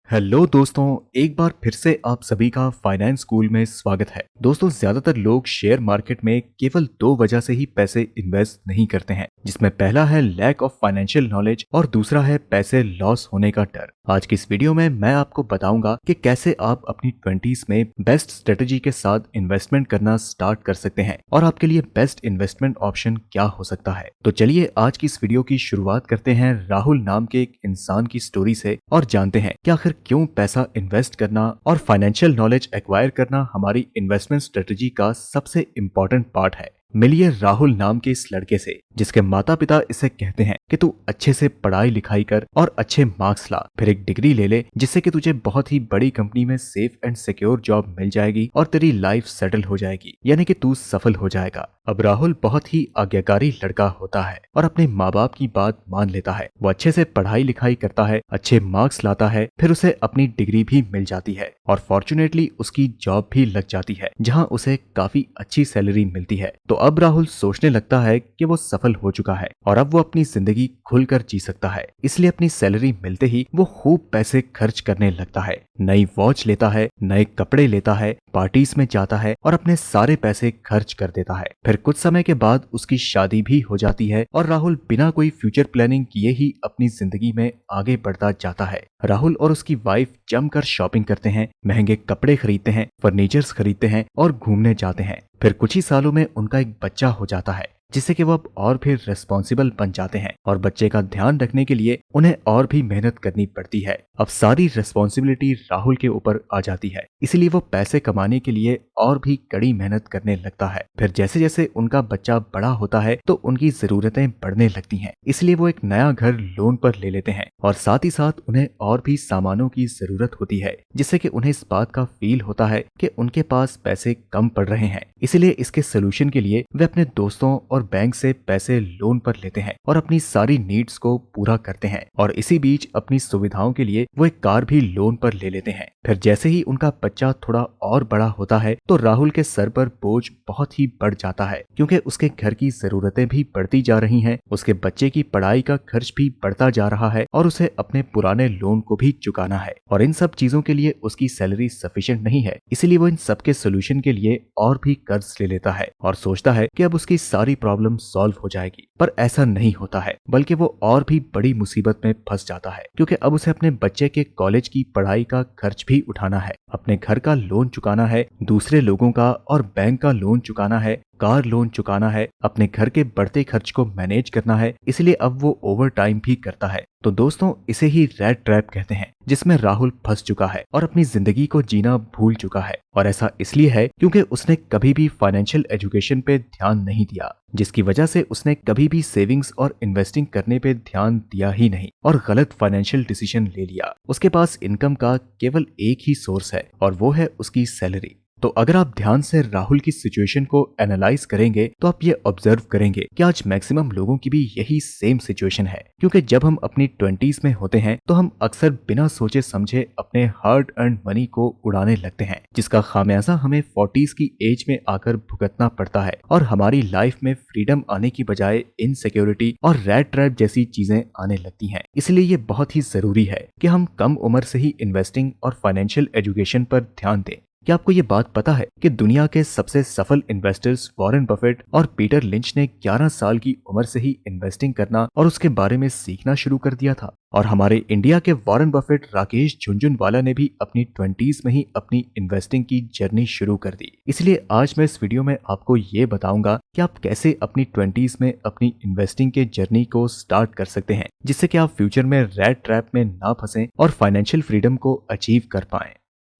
Hello दोस्तों, एक बार फिर से आप सभी का फाइनेंस स्कूल में स्वागत है। दोस्तों, ज्यादातर लोग शेयर मार्केट में केवल दो वजह से ही पैसे इन्वेस्ट नहीं करते हैं, जिसमें पहला है लैक ऑफ फाइनेंशियल नॉलेज और दूसरा है पैसे लॉस होने का डर। आज की इस वीडियो में मैं आपको बताऊंगा कि कैसे आप अपनी 20s में बेस्ट स्ट्रेटेजी के साथ इन्वेस्टमेंट करना स्टार्ट कर सकते हैं और आपके लिए बेस्ट इन्वेस्टमेंट ऑप्शन क्या हो सकता है। तो चलिए आज की इस वीडियो की शुरुआत करते हैं राहुल नाम के एक इंसान की स्टोरी से और जानते हैं कि आखिर क्यों पैसा इन्वेस्ट करना और फाइनेंशियल नॉलेज एक्वायर करना हमारी इन्वेस्टमेंट स्ट्रेटेजी का सबसे इम्पोर्टेंट पार्ट है। मिलिए राहुल नाम के इस लड़के से जिसके माता पिता इसे कहते हैं कि तू अच्छे से पढ़ाई लिखाई कर और अच्छे मार्क्स ला, फिर एक डिग्री ले ले जिससे कि तुझे बहुत ही बड़ी कंपनी में सेफ एंड सिक्योर जॉब मिल जाएगी और तेरी लाइफ सेटल हो जाएगी, यानी कि तू सफल हो जाएगा। अब राहुल बहुत ही आज्ञाकारी लड़का होता है और अपने माँ बाप की बात मान लेता है। वो अच्छे से पढ़ाई लिखाई करता है, अच्छे मार्क्स लाता है, फिर उसे अपनी डिग्री भी मिल जाती है और फॉर्चुनेटली उसकी जॉब भी लग जाती है जहाँ उसे काफी अच्छी सैलरी मिलती है। तो अब राहुल सोचने लगता है कि वो सफल हो चुका है और अब वो अपनी जिंदगी खुलकर जी सकता है। इसलिए अपनी सैलरी मिलते ही वो खूब पैसे खर्च करने लगता है, नई वॉच लेता है, नए कपड़े लेता है, पार्टीज में जाता है और अपने सारे पैसे खर्च कर देता है। फिर कुछ समय के बाद उसकी शादी भी हो जाती है और राहुल बिना कोई फ्यूचर प्लानिंग किए ही अपनी जिंदगी में आगे बढ़ता जाता है। राहुल और उसकी वाइफ जमकर शॉपिंग करते हैं, महंगे कपड़े खरीदते हैं, फर्नीचर्स खरीदते हैं और घूमने जाते हैं। फिर कुछ ही सालों में उनका एक बच्चा हो जाता है जिससे कि वो अब और भी रिस्पॉन्सिबल बन जाते हैं और बच्चे का ध्यान रखने के लिए उन्हें और भी मेहनत करनी पड़ती है। अब सारी रिस्पॉन्सिबिलिटी राहुल के ऊपर आ जाती है, इसलिए वो पैसे कमाने के लिए और भी कड़ी मेहनत करने लगता है। फिर जैसे जैसे उनका बच्चा बड़ा होता है तो उनकी जरूरतें बढ़ने लगती हैं, इसलिए वो एक नया घर लोन पर ले लेते हैं और साथ ही साथ उन्हें और भी सामानों की जरूरत होती है, जिससे कि उन्हें इस बात का फील होता है कि उनके पास पैसे कम पड़ रहे हैं। इसलिए इसके सोल्यूशन के लिए वे अपने दोस्तों और बैंक से पैसे लोन पर लेते हैं और अपनी सारी नीड्स को पूरा करते हैं और इसी बीच अपनी सुविधाओं के लिए वो एक कार भी लोन पर ले लेते हैं। फिर जैसे ही उनका बच्चा थोड़ा और बड़ा होता है तो राहुल के सर पर बोझ बहुत ही बढ़ जाता है, क्योंकि उसके घर की जरूरतें भी बढ़ती जा रही हैं, उसके बच्चे की पढ़ाई का खर्च भी बढ़ता जा रहा है और उसे अपने पुराने लोन को भी चुकाना है और इन सब चीजों के लिए उसकी सैलरी सफिशिएंट नहीं है। इसलिए वो इन सब के सोल्यूशन के लिए और भी कर्ज ले लेता है और सोचता है कि अब उसकी सारी प्रॉब्लम सॉल्व हो जाएगी, पर ऐसा नहीं होता है, बल्कि वो और भी बड़ी मुसीबत में फंस जाता है, क्योंकि अब उसे अपने बच्चे के कॉलेज की पढ़ाई का खर्च भी उठाना है, अपने घर का लोन चुकाना है, दूसरे लोगों का और बैंक का लोन चुकाना है, कार लोन चुकाना है, अपने घर के बढ़ते खर्च को मैनेज करना है। इसलिए अब वो ओवर टाइम भी करता है। तो दोस्तों, इसे ही रेट ट्रैप कहते हैं, जिसमें राहुल फंस चुका है और अपनी जिंदगी को जीना भूल चुका है। और ऐसा इसलिए है क्योंकि उसने कभी भी फाइनेंशियल एजुकेशन पे ध्यान नहीं दिया, जिसकी वजह से उसने कभी भी सेविंग्स और इन्वेस्टिंग करने पे ध्यान दिया ही नहीं और गलत फाइनेंशियल डिसीजन ले लिया। उसके पास इनकम का केवल एक ही सोर्स है और वो है उसकी सैलरी। तो अगर आप ध्यान से राहुल की सिचुएशन को एनालाइज करेंगे तो आप ये ऑब्जर्व करेंगे कि आज मैक्सिमम लोगों की भी यही सेम सिचुएशन है, क्योंकि जब हम अपनी 20s में होते हैं तो हम अक्सर बिना सोचे समझे अपने हार्ड अर्न मनी को उड़ाने लगते हैं, जिसका खामियाजा हमें 40s की एज में आकर भुगतना पड़ता है और हमारी लाइफ में फ्रीडम आने की बजाय इनसिक्योरिटी और रैट ट्रैप जैसी चीजें आने लगती हैं। इसलिए ये बहुत ही जरूरी है कि हम कम उम्र से ही इन्वेस्टिंग और फाइनेंशियल एजुकेशन पर ध्यान दें। क्या आपको ये बात पता है कि दुनिया के सबसे सफल इन्वेस्टर्स वॉरेन बफेट और पीटर लिंच ने 11 साल की उम्र से ही इन्वेस्टिंग करना और उसके बारे में सीखना शुरू कर दिया था? और हमारे इंडिया के वॉरेन बफेट राकेश झुनझुनवाला ने भी अपनी 20s में ही अपनी इन्वेस्टिंग की जर्नी शुरू कर दी। इसलिए आज मैं इस वीडियो में आपको ये बताऊंगा कि आप कैसे अपनी 20s में अपनी इन्वेस्टिंग के जर्नी को स्टार्ट कर सकते हैं, जिससे कि आप फ्यूचर में रैट ट्रैप में ना फंसें और फाइनेंशियल फ्रीडम को अचीव कर पाएं।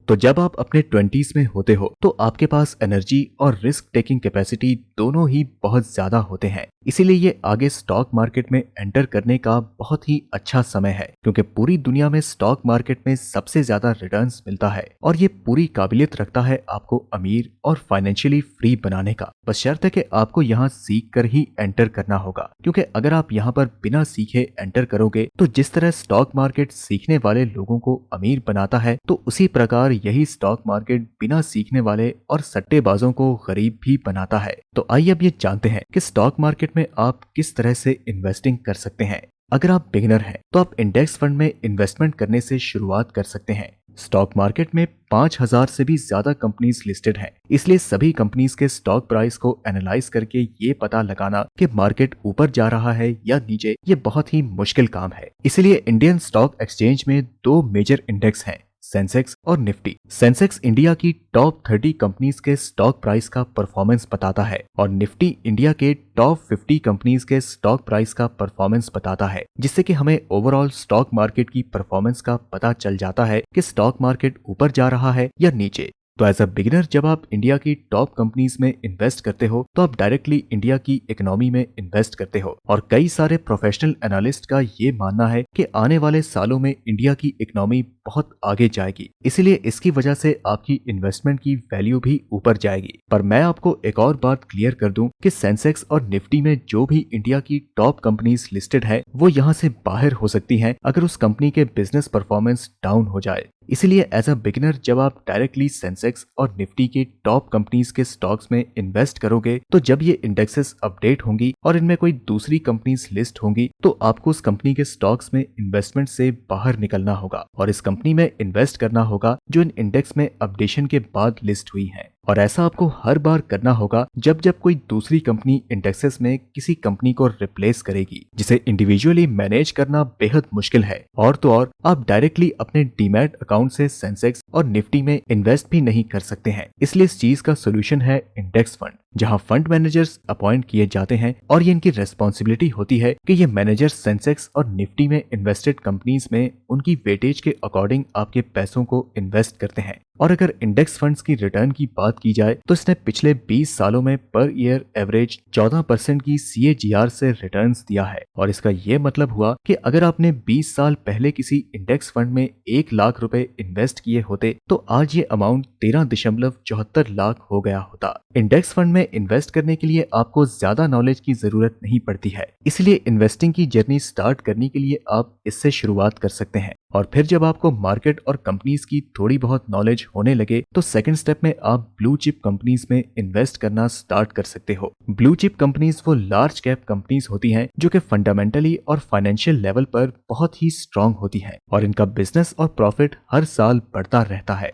तो जब आप अपने 20s में होते हो तो आपके पास एनर्जी और रिस्क टेकिंग कैपेसिटी दोनों ही बहुत ज्यादा होते हैं। इसीलिए ये आगे स्टॉक मार्केट में एंटर करने का बहुत ही अच्छा समय है, क्योंकि पूरी दुनिया में स्टॉक मार्केट में सबसे ज्यादा रिटर्न्स मिलता है और ये पूरी काबिलियत रखता है आपको अमीर और फाइनेंशियली फ्री बनाने का। बस शर्त है कि आपको यहाँ सीख कर ही एंटर करना होगा, क्योंकि अगर आप यहाँ पर बिना सीखे एंटर करोगे तो जिस तरह स्टॉक मार्केट सीखने वाले लोगों को अमीर बनाता है, तो उसी प्रकार यही स्टॉक मार्केट बिना सीखने वाले और सट्टेबाजों को गरीब भी बनाता है। तो आइए अब ये जानते हैं कि स्टॉक मार्केट में आप किस तरह से इन्वेस्टिंग कर सकते हैं। अगर आप बिगिनर हैं तो आप इंडेक्स फंड में इन्वेस्टमेंट करने से शुरुआत कर सकते हैं। स्टॉक मार्केट में 5000 से भी ज्यादा कंपनीज लिस्टेड हैं, इसलिए सभी कंपनीज के स्टॉक प्राइस को एनालाइज करके ये पता लगाना कि मार्केट ऊपर जा रहा है या नीचे, ये बहुत ही मुश्किल काम है। इसलिए इंडियन स्टॉक एक्सचेंज में दो मेजर इंडेक्स हैं, सेंसेक्स और निफ्टी। सेंसेक्स इंडिया की टॉप 30 कंपनीज के स्टॉक प्राइस का परफॉर्मेंस बताता है और निफ्टी इंडिया के टॉप 50 कंपनीज के स्टॉक प्राइस का परफॉर्मेंस बताता है, जिससे कि हमें ओवरऑल स्टॉक मार्केट की परफॉर्मेंस का पता चल जाता है कि स्टॉक मार्केट ऊपर जा रहा है या नीचे। तो एज अ बिगिनर जब आप इंडिया की टॉप कंपनीज में इन्वेस्ट करते हो तो आप डायरेक्टली इंडिया की इकोनॉमी में इन्वेस्ट करते हो, और कई सारे प्रोफेशनल एनालिस्ट का ये मानना है कि आने वाले सालों में इंडिया की इकोनॉमी बहुत आगे जाएगी, इसलिए इसकी वजह से आपकी इन्वेस्टमेंट की वैल्यू भी ऊपर जाएगी। पर मैं आपको एक और बात क्लियर कर दूं कि सेंसेक्स और निफ्टी में जो भी इंडिया की टॉप कंपनीज लिस्टेड है वो यहाँ से बाहर हो सकती हैं अगर उस कंपनी के बिजनेस परफॉर्मेंस डाउन हो जाए। इसलिए एज अ बिगिनर जब आप डायरेक्टली सेंसेक्स और निफ्टी के टॉप कंपनीज के स्टॉक्स में इन्वेस्ट करोगे तो जब ये इंडेक्सेस अपडेट होंगी और इनमें कोई दूसरी कंपनीज लिस्ट होंगी तो आपको उस कंपनी के स्टॉक्स में इन्वेस्टमेंट से बाहर निकलना होगा और इस कंपनी में इन्वेस्ट करना होगा जो इन इंडेक्स में अपडेशन के बाद लिस्ट हुई है। और ऐसा आपको हर बार करना होगा जब जब कोई दूसरी कंपनी इंडेक्सेस में किसी कंपनी को रिप्लेस करेगी, जिसे इंडिविजुअली मैनेज करना बेहद मुश्किल है। और तो और आप डायरेक्टली अपने डीमैट अकाउंट से सेंसेक्स और निफ्टी में इन्वेस्ट भी नहीं कर सकते हैं। इसलिए इस चीज का सोल्यूशन है इंडेक्स फंड, जहां फंड मैनेजर्स अपॉइंट किए जाते हैं और ये इनकी रेस्पॉन्सिबिलिटी होती है कि ये मैनेजर सेंसेक्स और निफ्टी में इन्वेस्टेड कंपनीज में उनकी वेटेज के अकॉर्डिंग आपके पैसों को इन्वेस्ट करते हैं। और अगर इंडेक्स फंड्स की रिटर्न की बात की जाए तो इसने पिछले 20 सालों में पर ईयर एवरेज 14% की CAGR से रिटर्न्स दिया है। और इसका ये मतलब हुआ कि अगर आपने 20 साल पहले किसी इंडेक्स फंड में 1 लाख रुपए इन्वेस्ट किए होते तो आज ये अमाउंट 13.74 लाख हो गया होता। इंडेक्स फंड में इन्वेस्ट करने के लिए आपको ज्यादा नॉलेज की जरूरत नहीं पड़ती है, इसलिए इन्वेस्टिंग की जर्नी स्टार्ट करने के लिए आप इससे शुरुआत कर सकते हैं। और फिर जब आपको मार्केट और कंपनीज की थोड़ी बहुत नॉलेज होने लगे तो सेकंड स्टेप में आप ब्लू चिप कंपनीज में इन्वेस्ट करना स्टार्ट कर सकते हो। ब्लू चिप कंपनीज वो लार्ज कैप कंपनीज होती हैं जो कि फंडामेंटली और फाइनेंशियल लेवल पर बहुत ही स्ट्रांग होती हैं और इनका बिजनेस और प्रॉफिट हर साल बढ़ता रहता है।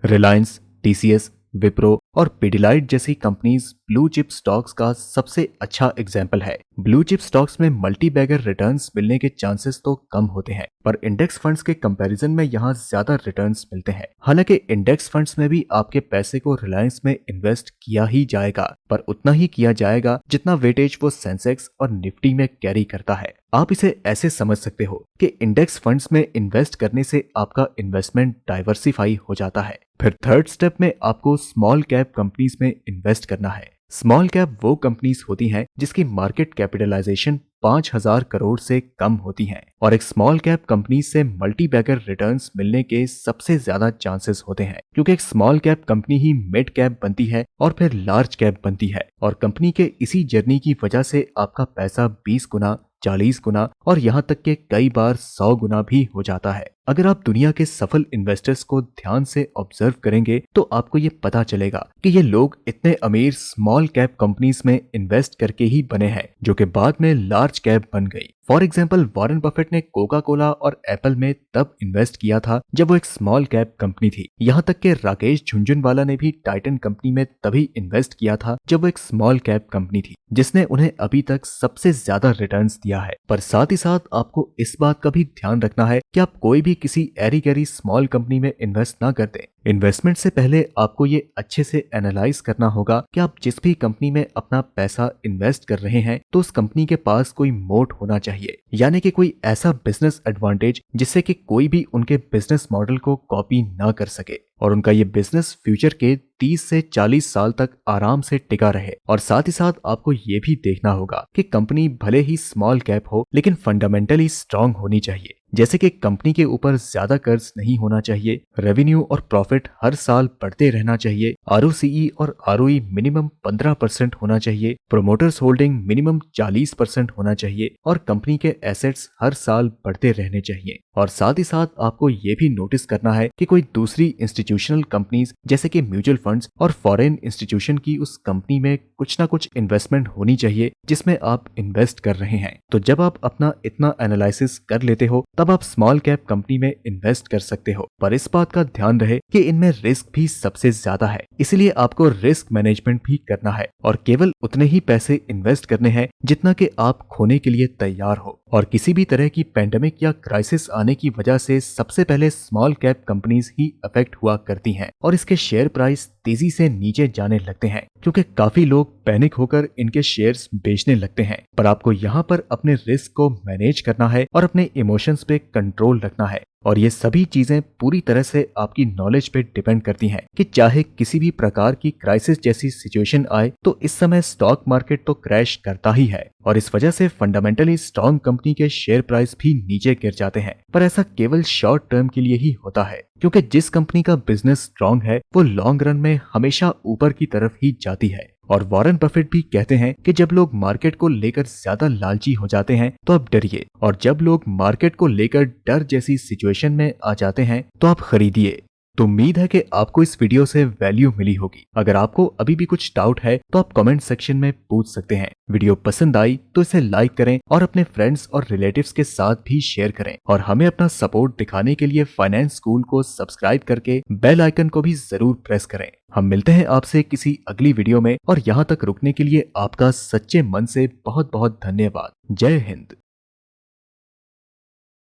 रिलायंस, TCS, विप्रो और पिडिलाइट जैसी कंपनीज ब्लू चिप स्टॉक्स का सबसे अच्छा एग्जाम्पल है। ब्लू चिप स्टॉक्स में मल्टी बैगर रिटर्न्स मिलने के चांसेस तो कम होते हैं, पर इंडेक्स फंड्स के कंपैरिजन में यहाँ ज्यादा रिटर्न्स मिलते हैं। हालांकि इंडेक्स फंड्स में भी आपके पैसे को रिलायंस में इन्वेस्ट किया ही जाएगा, पर उतना ही किया जाएगा जितना वेटेज वो सेंसेक्स और निफ्टी में कैरी करता है। आप इसे ऐसे समझ सकते हो कि इंडेक्स फंड्स में इन्वेस्ट करने से आपका इन्वेस्टमेंट डाइवर्सिफाई हो जाता है। फिर थर्ड स्टेप में आपको स्मॉल कैप कंपनीज में इन्वेस्ट करना है। स्मॉल कैप वो कंपनीज होती हैं जिसकी मार्केट कैपिटलाइजेशन 5000 करोड़ से कम होती हैं और एक स्मॉल कैप कंपनी से मल्टी बैगर रिटर्न्स मिलने के सबसे ज्यादा चांसेस होते हैं, क्योंकि एक स्मॉल कैप कंपनी ही मिड कैप बनती है और फिर लार्ज कैप बनती है और कंपनी के इसी जर्नी की वजह से आपका पैसा 20 गुना, 40 गुना और यहाँ तक के कई बार 100 गुना भी हो जाता है। अगर आप दुनिया के सफल इन्वेस्टर्स को ध्यान से ऑब्जर्व करेंगे तो आपको ये पता चलेगा कि ये लोग इतने अमीर स्मॉल कैप कंपनीज में इन्वेस्ट करके ही बने हैं जो कि बाद में लार्ज कैप बन गई। फॉर एग्जाम्पल वॉरेन बफेट ने कोका कोला और एप्पल में तब इन्वेस्ट किया था जब वो एक स्मॉल कैप कंपनी थी। यहाँ तक कि राकेश झुनझुनवाला ने भी टाइटन कंपनी में तभी इन्वेस्ट किया था जब वो एक स्मॉल कैप कंपनी थी, जिसने उन्हें अभी तक सबसे ज्यादा रिटर्न्स दिया है। पर साथ ही साथ आपको इस बात का भी ध्यान रखना है कि आप कोई भी किसी एरी गैरी स्मॉल कंपनी में इन्वेस्ट ना कर दें। इन्वेस्टमेंट से पहले आपको ये अच्छे से एनालाइज करना होगा कि आप जिस भी कंपनी में अपना पैसा इन्वेस्ट कर रहे हैं तो उस कंपनी के पास कोई मोट होना चाहिए, यानी कि कोई ऐसा बिजनेस एडवांटेज जिससे कि कोई भी उनके बिजनेस मॉडल को कॉपी ना कर सके और उनका ये बिजनेस फ्यूचर के 30 से 40 साल तक आराम से टिका रहे। और साथ ही साथ आपको ये भी देखना होगा कि कंपनी भले ही स्मॉल कैप हो लेकिन फंडामेंटली स्ट्रांग होनी चाहिए, जैसे कि कंपनी के ऊपर ज्यादा कर्ज नहीं होना चाहिए, रेवेन्यू और प्रॉफिट हर साल बढ़ते रहना चाहिए, ROCE और ROE मिनिमम 15% होना चाहिए, प्रोमोटर्स होल्डिंग मिनिमम 40% होना चाहिए और कंपनी के एसेट्स हर साल बढ़ते रहने चाहिए। और साथ ही साथ आपको ये भी नोटिस करना है कि कोई दूसरी इंस्टीट्यूशनल कंपनीज जैसे कि म्यूचुअल फंड्स और फॉरेन इंस्टीट्यूशन की उस कंपनी में कुछ ना कुछ इन्वेस्टमेंट होनी चाहिए जिसमें आप इन्वेस्ट कर रहे हैं। तो जब आप अपना इतना एनालिसिस कर लेते हो तब आप स्मॉल कैप कंपनी में इन्वेस्ट कर सकते हो, पर इस बात का ध्यान रहे कि इनमें रिस्क भी सबसे ज्यादा है, इसलिए आपको रिस्क मैनेजमेंट भी करना है और केवल उतने ही पैसे इन्वेस्ट करने हैं जितना कि आप खोने के लिए तैयार हो। और किसी भी तरह की पेंडेमिक या क्राइसिस आने की वजह से सबसे पहले स्मॉल कैप कंपनीज ही अफेक्ट हुआ करती हैं और इसके शेयर प्राइस तेजी से नीचे जाने लगते हैं क्योंकि काफी लोग पैनिक होकर इनके शेयर्स बेचने लगते हैं। पर आपको यहाँ पर अपने रिस्क को मैनेज करना है और अपने इमोशंस पे कंट्रोल रखना है और ये सभी चीजें पूरी तरह से आपकी नॉलेज पे डिपेंड करती हैं कि चाहे किसी भी प्रकार की क्राइसिस जैसी सिचुएशन आए तो इस समय स्टॉक मार्केट तो क्रैश करता ही है और इस वजह से फंडामेंटली स्ट्रॉन्ग कंपनी के शेयर प्राइस भी नीचे गिर जाते हैं। पर ऐसा केवल शॉर्ट टर्म के लिए ही होता है क्योंकि जिस कंपनी का बिजनेस स्ट्रॉन्ग है वो लॉन्ग रन में हमेशा ऊपर की तरफ ही जाती है। और वॉरेन बफेट भी कहते हैं कि जब लोग मार्केट को लेकर ज्यादा लालची हो जाते हैं तो आप डरिए और जब लोग मार्केट को लेकर डर जैसी सिचुएशन में आ जाते हैं तो आप खरीदिए। तो उम्मीद है कि आपको इस वीडियो से वैल्यू मिली होगी। अगर आपको अभी भी कुछ डाउट है तो आप कमेंट सेक्शन में पूछ सकते हैं। वीडियो पसंद आई तो इसे लाइक करें और अपने फ्रेंड्स और रिलेटिव्स के साथ भी शेयर करें और हमें अपना सपोर्ट दिखाने के लिए फाइनेंस स्कूल को सब्सक्राइब करके बेल आइकन को भी जरूर प्रेस करें। हम मिलते हैं आपसे किसी अगली वीडियो में और यहाँ तक रुकने के लिए आपका सच्चे मन से बहुत बहुत धन्यवाद। जय हिंद।